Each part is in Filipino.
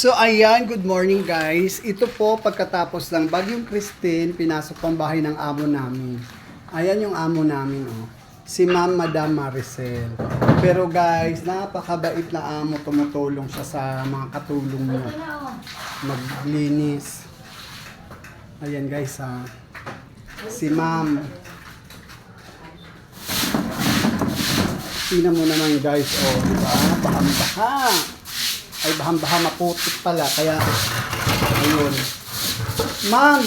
So ayan, good morning guys. Ito po pagkatapos ng Bagyong Christine, pinasok pang bahay ng amo namin. Ayan yung amo namin oh. Si Ma'am Madam Maricel. Pero guys, napakabait na amo, tumutulong siya sa mga katulong niya. Maglinis. Ayan guys ha. Si Ma'am. Tingnan mo naman guys, oh, di ba? Bahang-baha. Ay, bahang-baha maputik pala, kaya, ayun. Ma'am,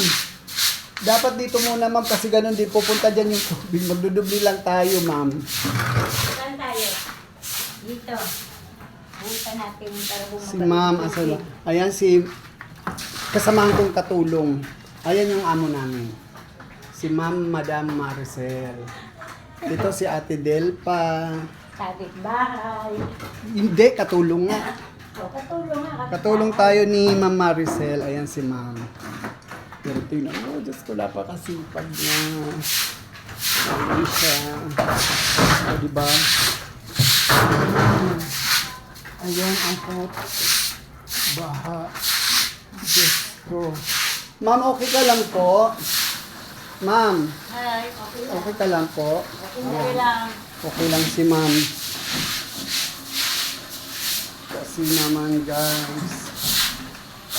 dapat dito muna ma'am, kasi ganun din, pupunta dyan yung tubig. Magdudubli lang tayo, ma'am. Saan tayo? Dito. Punta natin para bumaba. Si ma'am, asala. Ayan si, kasamahan kong katulong. Ayan yung amo namin. Si Ma'am Madam Maricel. Dito si Ate Delpa. Sabit bahay. Hindi, katulong nga. O, katulong nga. Katulong tayo ni Ma'am Maricel. Ayan si Ma'am. Pero tingnan mo, Diyos ko, napakasipag niya. Ayan siya. O, diba? Ayan ang pot. Baha. Diyos ko. Ma'am, okay ka lang po? Ma'am, Hi, okay lang. okay ka lang po? Okay lang. Okay lang si Ma'am. Kasi naman guys,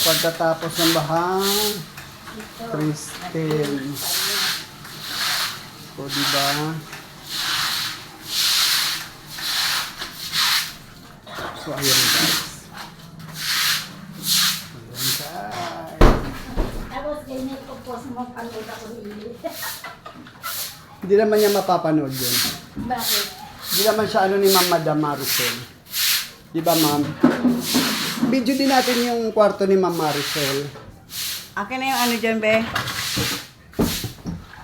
pagkatapos ng bahang Dito. Christine. So, diba? So, ayan guys. Ayan guys. Tapos ganyan ko po sa mga panood ako nili. Hindi naman niya mapapanood yun. Bakit? Hindi naman siya ano ni Ma'am Madam Maricel. Diba ma'am? Video din natin yung kwarto ni Ma'am Maricel. Akin na yung ano dyan, be.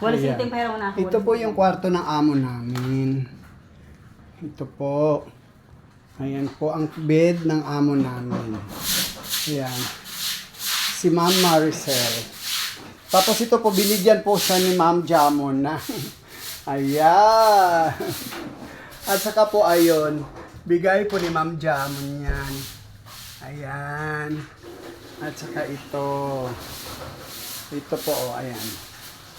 Wala Ayan. siting pera mo na. Ito po yung kwarto ng amo namin. Ito po. Ayan po ang bed ng amo namin. Ayan. Si Ma'am Maricel. Tapos ito po, binigyan po siya ni Ma'am Jamon na. Ayan. At saka po ayun, bigay po ni Ma'am Jamon yan. Ayan. At saka ito. Ito po, oh, ayan.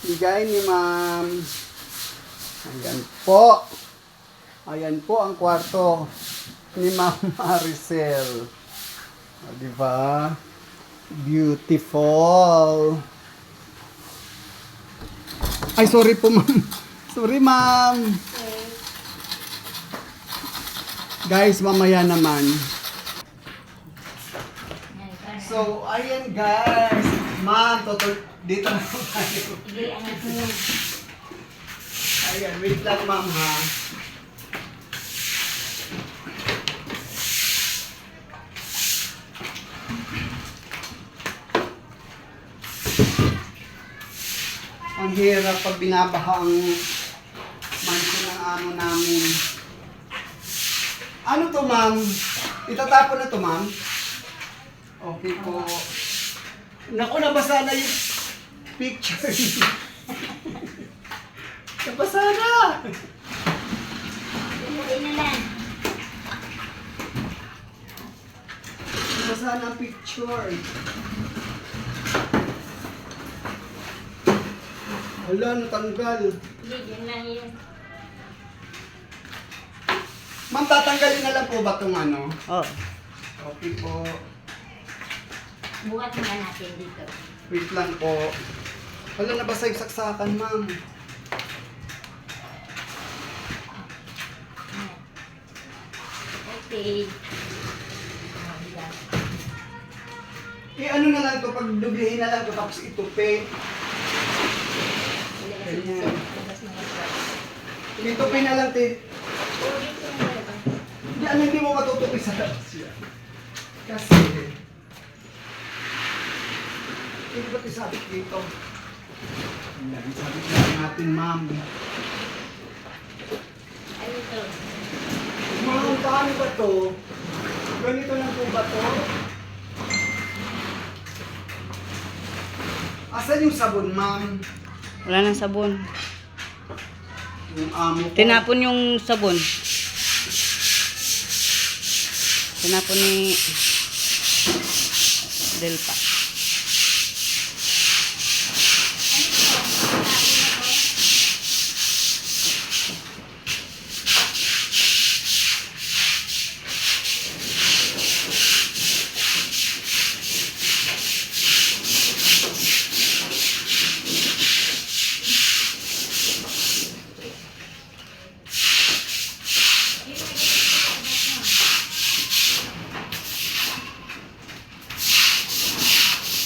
Bigay ni Ma'am. Ayan po. Ayan po ang kwarto ni Ma'am Maricel. O, diba? Beautiful. Ay, sorry po, ma'am. Sorry, ma'am. Okay. Guys, mamaya naman. Yan, parang- So, ayan guys. Ma'am, dito na po tayo. Sige, anak mo. Ayan, wait lang ma'am ha. Ang hirap pag binabaha ang mansion ng amo namin. Ano to ma'am? Itatapon na to ma'am? Okay po. Naku, nabasa na yung picture. Nabasa na! Umuwi na lang. Nabasa na ang picture. Wala, natanggal. Hindi, yun lang yun. Ma'am, tatanggalin na lang po ba itong ano? Oh. Okay po. Bukat nga natin dito. Wait lang po. Wala, nabasa yung saksakan, ma'am. Ayan. Okay. Eh, ano na lang to pag dublihin na lang to tapos itupi. Ganyan. Itupi na lang, te. Hindi, ano, hindi mo matutupi sa labas yan. Kasi, hindi ba't isabit dito? Ayan, isabit lang natin, ma'am. Ano to? Ma'am, paano ba to? Ganito lang po ba to? Asan yung sabon, ma'am? Wala nang sabon. Yung amo ko. Tinapon yung sabon. Tinapon ni... model pa.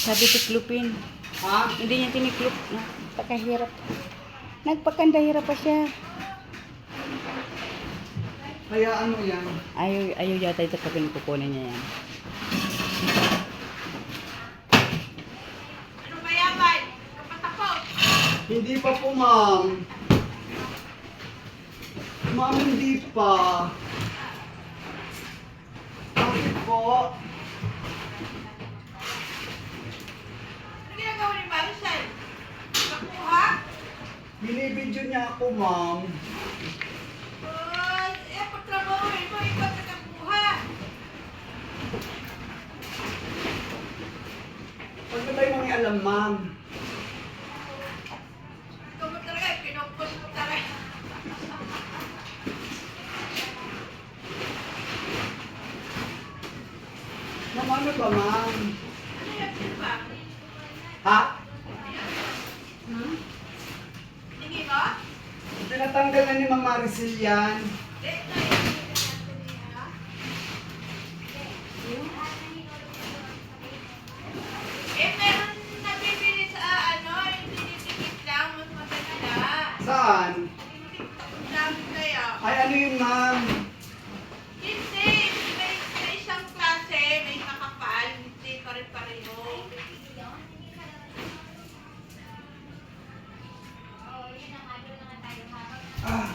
Sabi tiklupin. Ha? Hindi niya tiniklop. Nagpakahirap. Nagpakandahirap pa siya. Kaya ano yan? Ayaw yata ito pag kukunin niya yan. Hindi pa po, ma'am. Ma'am, hindi pa. Bakit po? Ano ginagawa ni Maricel? Nakuha? Binibidyo niya ako, ma'am. Pagtrabahoin mo, ikaw na nakuha. Huwag na tayo mga alam, ma'am. Ikaw mo talaga, pinupos mo talaga. Ma'am, ano ba, ma'am? Ano yan, Silva? Ha? Tingin mo? Tinatanggal na ni Ma'am Maricel yan. Meron nabibili sa yung tinitikip lang, mas maganda. Saan? Ang dami kaya. Ay, ano yun, ma'am? Hindi, may isang klase, may kakapal, hindi pare-pareho. Ah.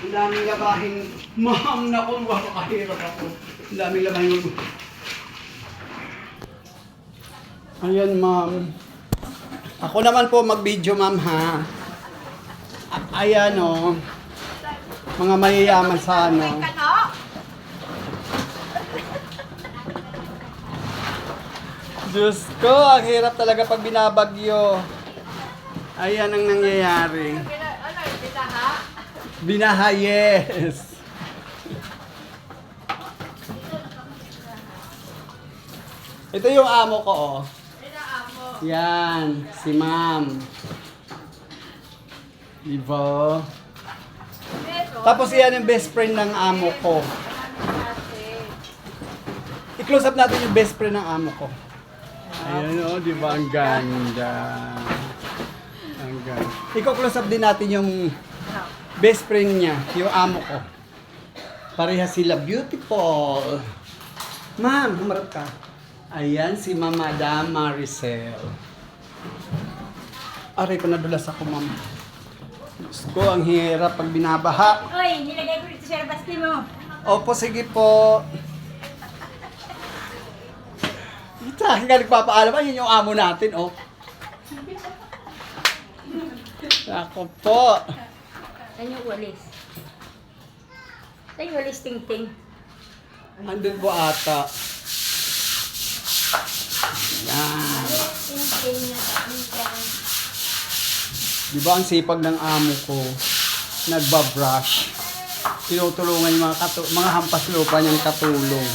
Ang daming labahin. Ma'am, naku, makakahirap ako. Ang daming labahin. Ayan, ma'am. Ako naman po mag-video, ma'am, ha? Ayan, oh. Mga mayayaman sa ano. May kano? Diyos ko, ang hirap talaga pag binabagyo. Ayan ang nangyayari. Ano, bitaha? Binaha, yes. Ito yung amo ko, oh. Binaamo. Yan, si ma'am. Diba? Pero, Tapos yan yung best friend ng amo ko. I-close up natin yung best friend ng amo ko. Ayan, oh, di ba? Ang ganda. Ang ganda. I-close up din natin yung best friend niya, yung amo ko. Pareha sila beautiful. Ma'am, humarap ka. Ayan, si Madam Maricel. Aray ko, nadulas ako, ma'am. Diyos ko, ang hirap pag binabaha. Oy, nilagay ko dito sa basti mo. Opo, sige po. Saan ka nagpapaalam? Ayun yung amo natin, oh. Ako po. Saan yung walis? Saan yung walis ting-ting? Andun po ata. Yan. Ting-ting na ting-ting. Di ba ang sipag ng amo ko? Nagbabrush. Tinutulungan yung mga hampas lupa niyang katulong.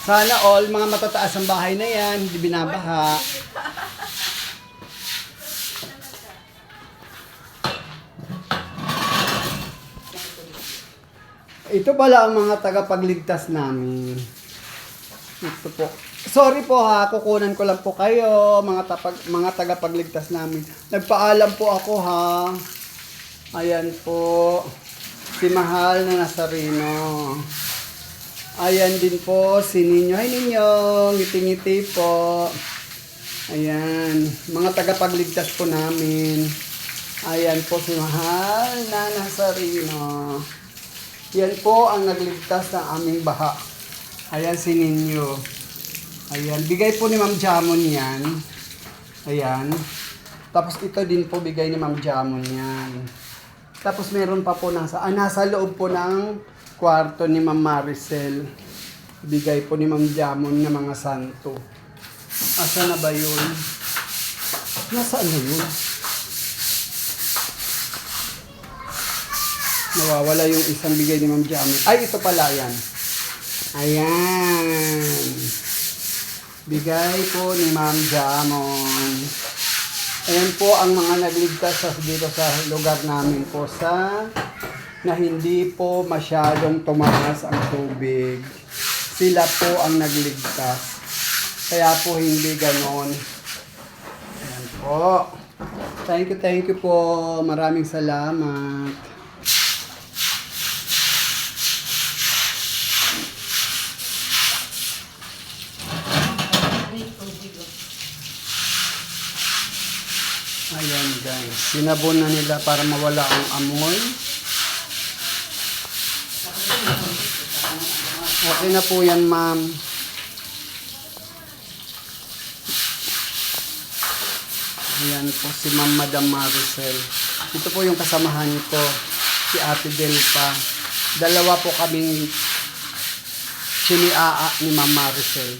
Sana all mga matataas ang bahay na yan, hindi binabaha. Ito pala ang mga tagapagligtas namin. Ito po. Sorry po ha, kukunan ko lang po kayo, mga tagapagligtas namin. Nagpaalam po ako ha. Ayan po. Si Mahal na Nazareno. Ayan din po si Ninyo. Ay Ninyo, ngiti-ngiti po. Ayan, mga tagapagligtas po namin. Ayan po si Mahal na Nazareno. Yan po ang nagligtas ng aming baha. Ayan si Ninyo. Ayan, bigay po ni Ma'am Jamon yan. Ayan. Tapos ito din po bigay ni Ma'am Jamon yan. Tapos meron pa po nasa loob po ng kwarto ni Ma'am Maricel. Bigay po ni Ma'am Jamon ng mga santo. Asa na ba yun? Nasaan na yun? Nawawala yung isang bigay ni Ma'am Jamon. Ay, ito pala yan. Ayan. Bigay po ni Ma'am Jamon. Ayan po ang mga nagligtas dito sa lugar namin po na hindi po masyadong tumaas ang tubig. Sila po ang nagligtas. Kaya po hindi ganon. Ayan po. Thank you po. Maraming salamat. Ayan guys, sinabon na nila para mawala ang amoy. Okay na po yan, ma'am. Ayan po si Ma'am Madam Maricel. Ito po yung kasamahan ko, si Ate Delpa. Dalawa po kaming chiniaa ni Ma'am Maricel.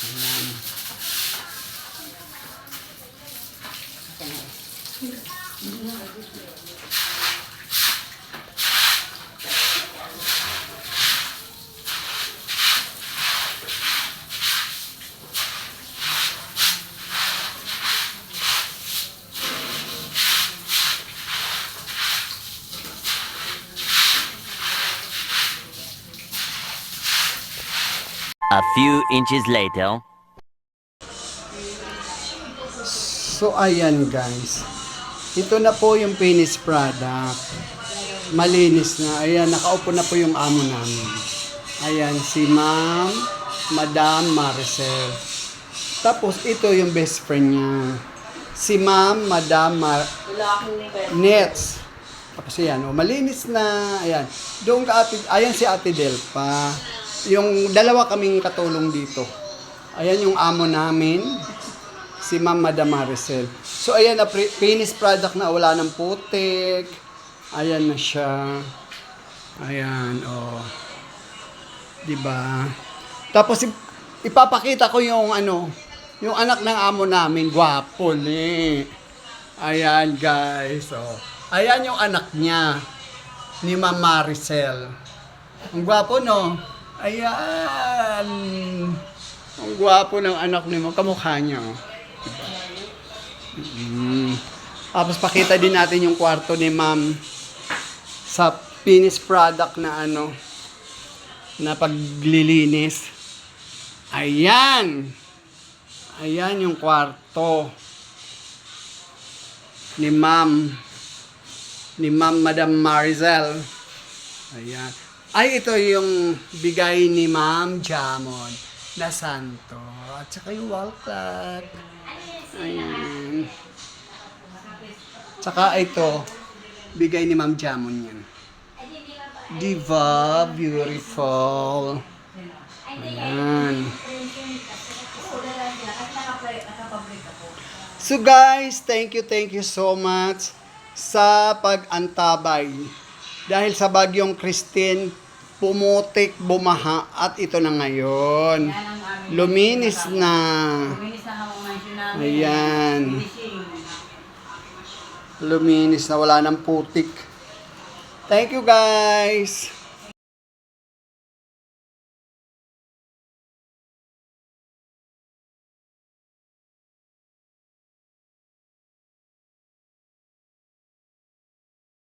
Ayan. A few inches later. So, ayan guys. Ito na po yung finished product. Malinis na. Ayan, nakaupo na po yung amo namin. Ayan, si Madam Maricel. Tapos, ito yung best friend niya. Si Madam Nets. Tapos, ayan, malinis na. Ayan. Doon ka ayan si Ate Delpa. Yung dalawa kaming katulong dito. Ayan yung amo namin. Si Madam Maricel. So, ayan na, finished product na, wala ng putik. Ayan na siya. Ayan, oh. Diba? Tapos, ipapakita ko yung yung anak ng amo namin, gwapo ni. Ayan, guys, oh. Ayan yung anak niya, ni Ma'am Maricel. Ang gwapo, no? Ayan. Ang gwapo ng anak ni mo, kamukha niya, oh. Tapos pakita din natin yung kwarto ni Ma'am sa finished product na na paglilinis. Ayan. Ayan yung kwarto ni Ma'am Madam Maricel. Ayan. Ay, ito yung bigay ni Ma'am Jamon na santo. At saka yung wall clock. Ayan. Tsaka ito, bigay ni Ma'am Jamon yan. Diva, beautiful. Ayan. So guys, thank you so much sa pag-antabay. Dahil sa bagyong Christine, pumutik, bumaha, at ito na ngayon. Luminis na. Ayan. Luminis na, wala ng putik. Thank you guys.